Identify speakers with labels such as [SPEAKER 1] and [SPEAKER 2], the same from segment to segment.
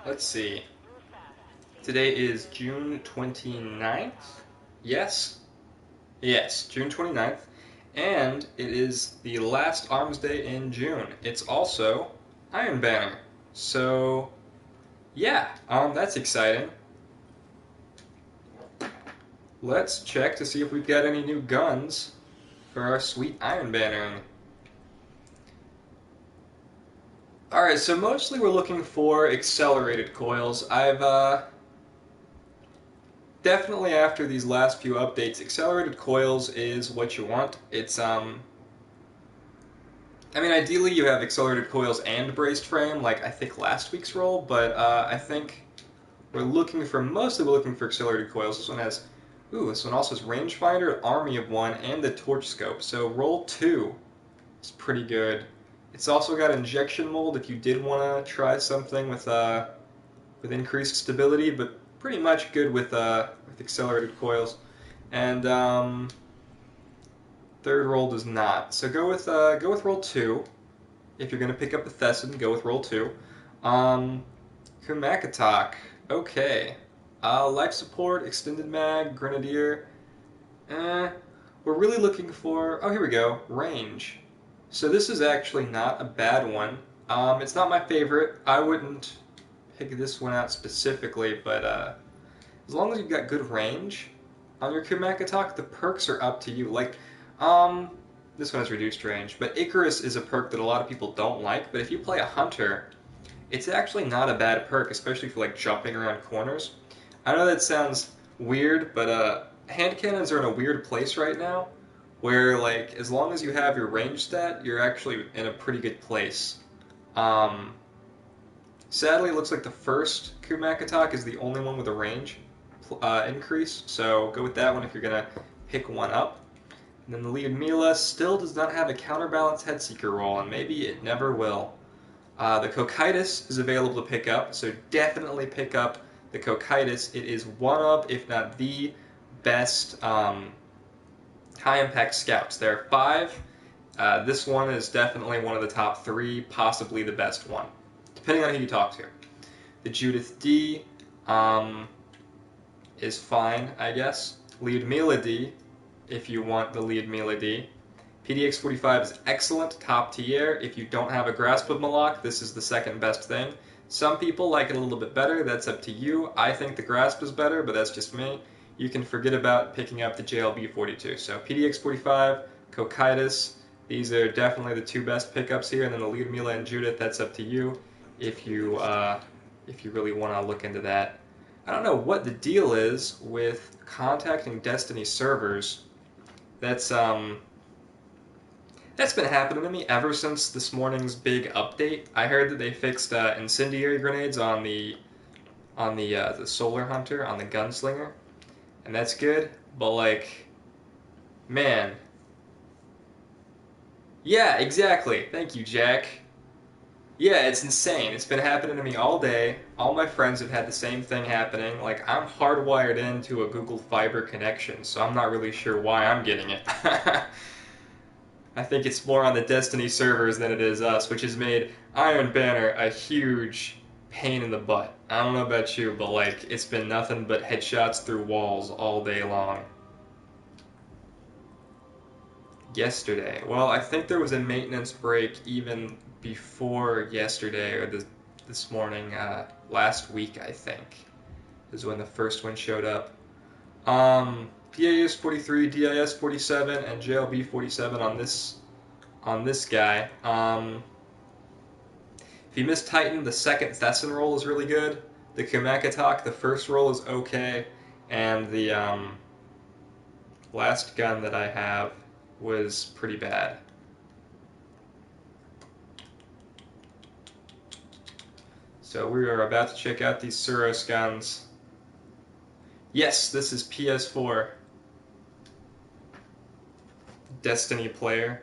[SPEAKER 1] Let's see. Today is June 29th? Yes? Yes, June 29th. And it is the last Armsday in June. It's also Iron Banner. So, yeah, that's exciting. Let's check to see if we've got any new guns for our sweet Iron Bannering. Alright, so mostly we're looking for accelerated coils. I've definitely after these last few updates, accelerated coils is what you want. It's I mean, ideally you have accelerated coils and braced frame, like I think last week's roll, but I think mostly we're looking for accelerated coils. This one also has rangefinder, army of one, and the torch scope. So roll 2 is pretty good. It's also got injection mold if you did want to try something with increased stability, but pretty much good with accelerated coils. And third roll does not. So go with roll 2. If you're going to pick up the Thesan, go with roll 2. Kumakatok. Okay. Life support, extended mag, grenadier. We're really looking for. Oh, here we go. Range. So this is actually not a bad one. It's not my favorite. I wouldn't pick this one out specifically, but as long as you've got good range on your Kumakatok, the perks are up to you. Like, this one has reduced range, but Icarus is a perk that a lot of people don't like. But if you play a hunter, it's actually not a bad perk, especially for like jumping around corners. I know that sounds weird, but hand cannons are in a weird place right now, where like as long as you have your range stat, you're actually in a pretty good place. Sadly, it looks like the first Kumakatok is the only one with a range increase, so go with that one if you're gonna pick one up. And then the lead Mila still does not have a counterbalance Headseeker roll, and maybe it never will. The Cocytus is available to pick up, so definitely pick up the Cocytus. It is one of, if not the best high-impact scouts. There are 5. This one is definitely one of the top 3, possibly the best one, depending on who you talk to. The Judith D is fine, I guess. Lead Mila D, if you want the lead Mila D. PDX-45 is excellent, top tier. If you don't have a grasp of Malak, this is the second best thing. Some people like it a little bit better, that's up to you. I think the grasp is better, but that's just me. You can forget about picking up the JLB-42. So PDX-45, Cocytus, these are definitely the 2 best pickups here, and then the lead Mila and Judith, that's up to you if you really want to look into that. I don't know what the deal is with contacting Destiny servers. That's been happening to me ever since this morning's big update. I heard that they fixed incendiary grenades on the Solar Hunter, on the Gunslinger, and that's good. But like, man, yeah, exactly. Thank you, Jack. Yeah, it's insane. It's been happening to me all day. All my friends have had the same thing happening. Like, I'm hardwired into a Google Fiber connection, so I'm not really sure why I'm getting it. I think it's more on the Destiny servers than it is us, which has made Iron Banner a huge pain in the butt. I don't know about you, but like, it's been nothing but headshots through walls all day long. Yesterday. Well, I think there was a maintenance break even before yesterday, or this morning, last week, I think, is when the first one showed up. PAS-43, DIS-47, and JLB-47 on this guy. If you miss Titan, the second Thesan roll is really good. The Kumakatok, the first roll is okay, and the last gun that I have was pretty bad. So we are about to check out these Suros guns. Yes, this is PS4. Destiny player.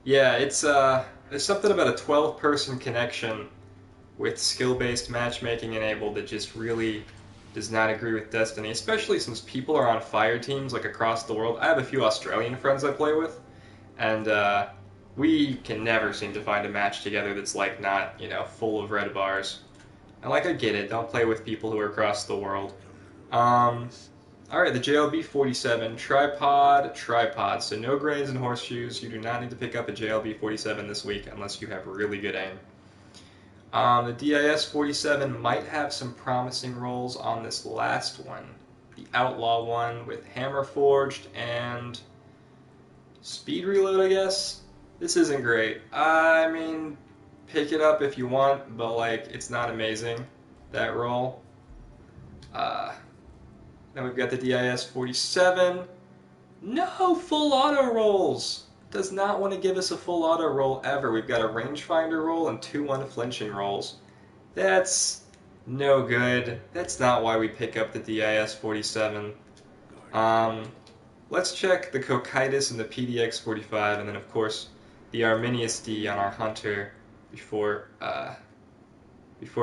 [SPEAKER 1] Yeah, it's there's something about a 12-person connection with skill-based matchmaking enabled that just really does not agree with Destiny, especially since people are on fire teams like across the world. I have a few Australian friends I play with, and we can never seem to find a match together that's like not, you know, full of red bars. And like I get it, don't play with people who are across the world. Alright, the JLB-47, tripod, so no grenades and horseshoes. You do not need to pick up a JLB-47 this week unless you have really good aim. The DIS-47 might have some promising rolls on this last one. The Outlaw one with Hammer Forged and Speed Reload, I guess? This isn't great. I mean, pick it up if you want, but like, it's not amazing, that roll. Then we've got the DIS-47. No full auto rolls! Does not want to give us a full auto roll ever. We've got a rangefinder roll and 2 unflinching rolls. That's no good. That's not why we pick up the DIS-47. Let's check the Cocytus and the PDX-45, and then of course the Arminius D on our Hunter before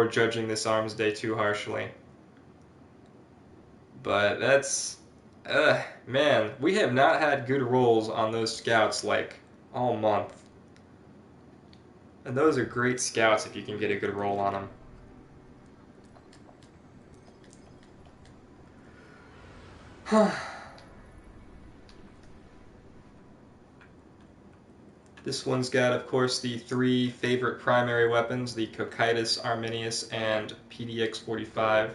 [SPEAKER 1] judging this Armsday too harshly. But that's... man, we have not had good rolls on those scouts like all month. And those are great scouts if you can get a good roll on them. This one's got, of course, the 3 favorite primary weapons, the Cocytus, Arminius, and PDX-45.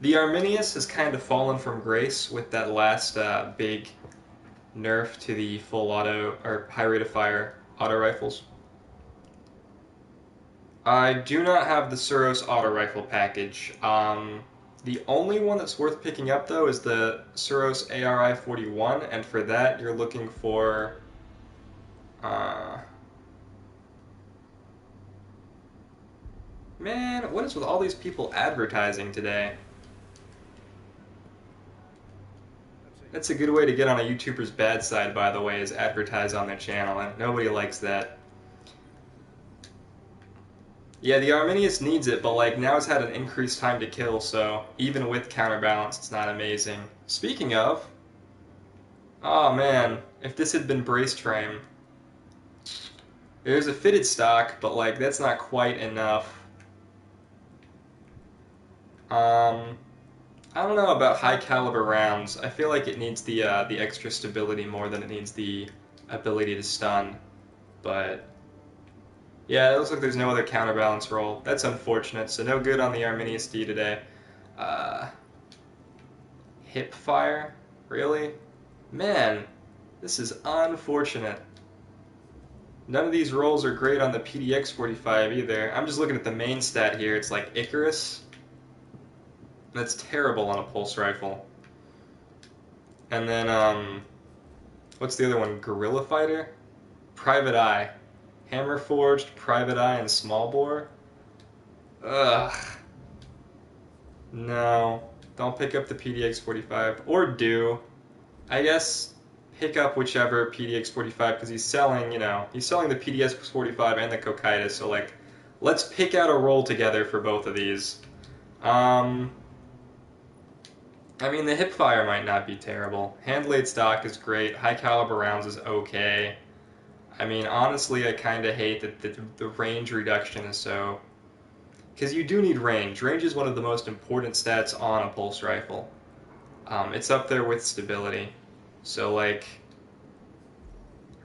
[SPEAKER 1] The Arminius has kind of fallen from grace with that last big nerf to the full auto, or high rate of fire auto rifles. I do not have the Sureshot auto rifle package. The only one that's worth picking up, though, is the Sureshot ARI-41, and for that you're looking for... man, what is with all these people advertising today? That's a good way to get on a YouTuber's bad side, by the way, is advertise on their channel, and nobody likes that. Yeah, the Arminius needs it, but like now it's had an increased time to kill, so even with counterbalance, it's not amazing. Speaking of, oh man, if this had been braced frame, there's a fitted stock, but like that's not quite enough. I don't know about high caliber rounds. I feel like it needs the extra stability more than it needs the ability to stun. But yeah, it looks like there's no other counterbalance roll. That's unfortunate. So no good on the Arminius D today. Hip fire? Really? Man, this is unfortunate. None of these rolls are great on the PDX-45 either. I'm just looking at the main stat here. It's like Icarus. That's terrible on a pulse rifle. And then, what's the other one? Guerrilla Fighter? Private Eye. Hammer Forged, Private Eye, and smallbore? Ugh. No. Don't pick up the PDX-45. Or do. I guess pick up whichever PDX-45, because he's selling, you know, he's selling the PDX-45 and the Cocytus, so, like, let's pick out a roll together for both of these. I mean, the hipfire might not be terrible. Hand-laid stock is great. High caliber rounds is okay. I mean, honestly, I kind of hate that the range reduction is so... because you do need range. Range is one of the most important stats on a pulse rifle. It's up there with stability. So, like,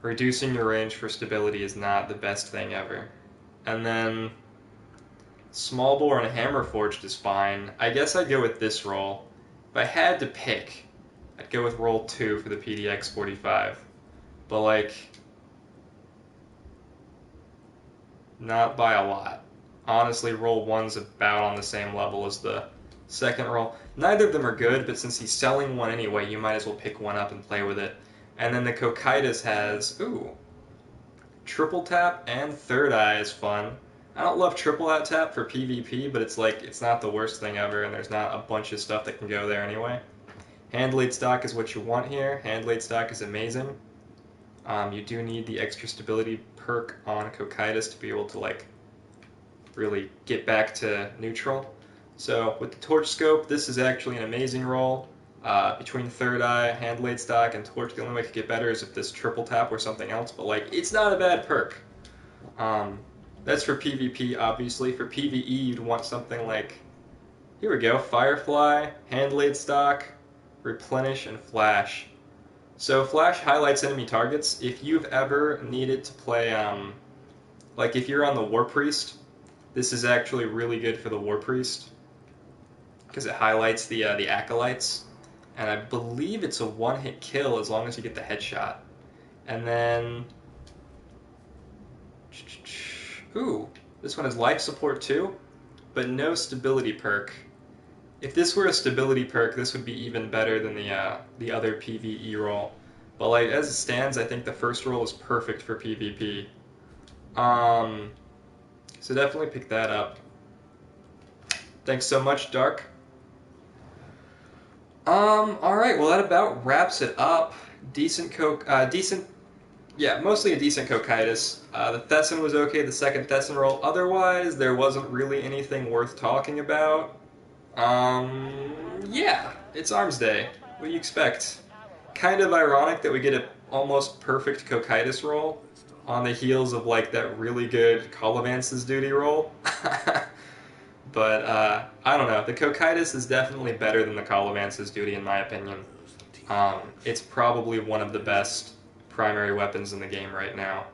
[SPEAKER 1] reducing your range for stability is not the best thing ever. And then, smallbore and hammer forged is fine. I guess I'd go with this roll. If I had to pick, I'd go with roll 2 for the PDX-45. But, like, not by a lot. Honestly, roll 1's about on the same level as the second roll. Neither of them are good, but since he's selling one anyway, you might as well pick one up and play with it. And then the Cocytus has, ooh, triple tap and third eye is fun. I don't love triple out tap for PvP, but it's like, it's not the worst thing ever, and there's not a bunch of stuff that can go there anyway. Hand-laid stock is what you want here. Hand-laid stock is amazing. You do need the extra stability perk on Cocytus to be able to, like, really get back to neutral. So with the torch scope, this is actually an amazing roll. Between third eye, hand laid stock, and torch, the only way it could get better is if this triple tap or something else, but like, it's not a bad perk. That's for PvP, obviously. For PvE, you'd want something like, here we go, Firefly, hand laid stock, replenish, and flash. So flash highlights enemy targets. If you've ever needed to play, like if you're on the War Priest, this is actually really good for the War Priest because it highlights the acolytes, and I believe it's a one-hit kill as long as you get the headshot. And then, ooh, this one has life support too, but no stability perk. If this were a stability perk, this would be even better than the other PvE roll. But like as it stands, I think the first roll is perfect for PvP. So definitely pick that up. Thanks so much, Dark. Alright, well that about wraps it up. Yeah, mostly a decent Cocytus. The Thesan was okay, the second Thesan roll. Otherwise, there wasn't really anything worth talking about. Yeah, it's Armsday. What do you expect? Kind of ironic that we get an almost perfect Cocytus roll on the heels of like that really good Collivance's duty roll. But I don't know. The Cocytus is definitely better than the Collivance's duty in my opinion. It's probably one of the best primary weapons in the game right now.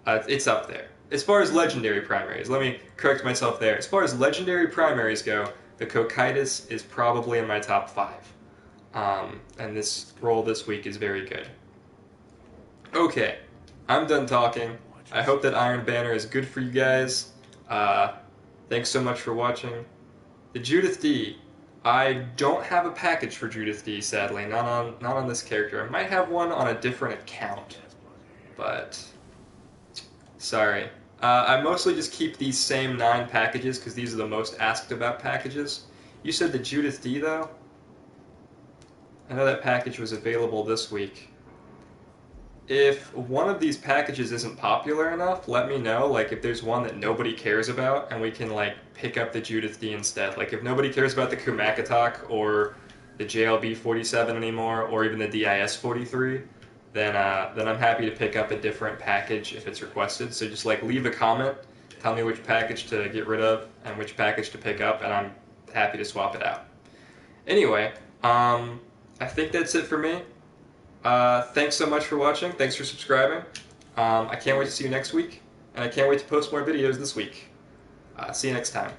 [SPEAKER 1] It's up there. As far as legendary primaries, let me correct myself there. As far as legendary primaries go, the Cocytus is probably in my top 5. And this roll this week is very good. Okay, I'm done talking. I hope that Iron Banner is good for you guys. Thanks so much for watching. The Judith D. I don't have a package for Judith D, sadly. Not on this character. I might have one on a different account. But sorry. I mostly just keep these same 9 packages because these are the most asked about packages. You said the Judith D, though? I know that package was available this week. If one of these packages isn't popular enough, let me know. Like, if there's one that nobody cares about, and we can, like, pick up the Judith D instead. Like, if nobody cares about the Kumakatok or the JLB-47 anymore, or even the DIS-43, then I'm happy to pick up a different package if it's requested. So just, like, leave a comment, tell me which package to get rid of and which package to pick up, and I'm happy to swap it out. Anyway, I think that's it for me. Thanks so much for watching. Thanks for subscribing. I can't wait to see you next week, and I can't wait to post more videos this week. See you next time.